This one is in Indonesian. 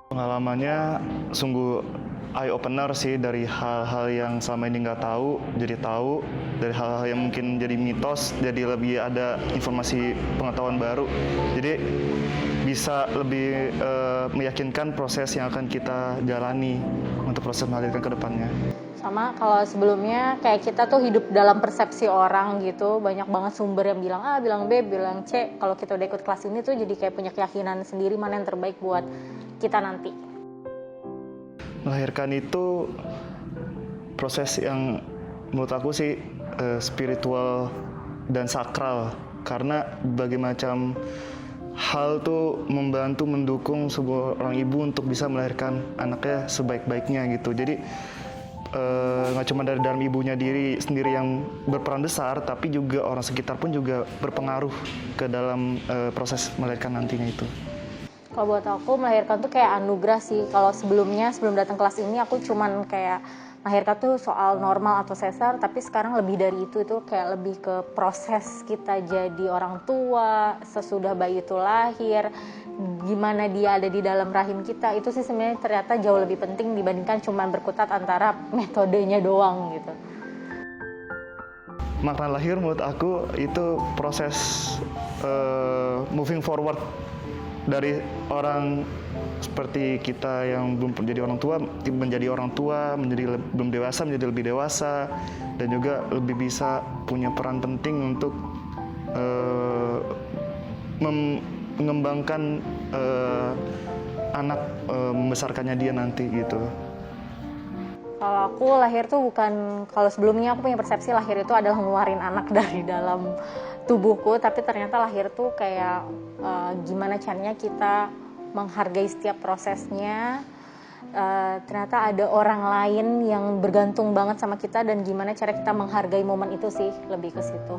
Pengalamannya sungguh eye opener sih, dari hal-hal yang selama ini nggak tahu jadi tahu, dari hal-hal yang mungkin jadi mitos jadi lebih ada informasi pengetahuan baru. Jadi bisa lebih meyakinkan proses yang akan kita jalani untuk proses melahirkan ke depannya. Sama kalau sebelumnya kayak kita tuh hidup dalam persepsi orang gitu, banyak banget sumber yang bilang A, bilang B, bilang C. Kalau kita udah ikut kelas ini tuh jadi kayak punya keyakinan sendiri mana yang terbaik buat kita nanti. Melahirkan itu proses yang menurut aku sih spiritual dan sakral, karena berbagai macam hal tuh membantu mendukung sebuah orang ibu untuk bisa melahirkan anaknya sebaik-baiknya gitu. Jadi nggak cuma dari dalam ibunya diri sendiri yang berperan besar, tapi juga orang sekitar pun juga berpengaruh ke dalam proses melahirkan nantinya itu. Kalau buat aku melahirkan tuh kayak anugerah sih. Kalau sebelumnya sebelum datang kelas ini aku cuman kayak melahirkan tuh soal normal atau sesar, tapi sekarang lebih dari itu kayak lebih ke proses kita jadi orang tua sesudah bayi itu lahir, gimana dia ada di dalam rahim kita, itu sih sebenarnya ternyata jauh lebih penting dibandingkan cuma berkutat antara metodenya doang gitu. Makna lahir menurut aku itu proses moving forward dari orang seperti kita yang belum menjadi orang tua, belum dewasa menjadi lebih dewasa, dan juga lebih bisa punya peran penting untuk mengembangkan anak, membesarkannya dia nanti gitu. Kalau aku lahir tuh bukan, kalau sebelumnya aku punya persepsi lahir itu adalah ngeluarin anak dari dalam tubuhku, tapi ternyata lahir tuh kayak gimana caranya kita menghargai setiap prosesnya. Ternyata ada orang lain yang bergantung banget sama kita dan gimana cara kita menghargai momen itu sih, lebih ke situ.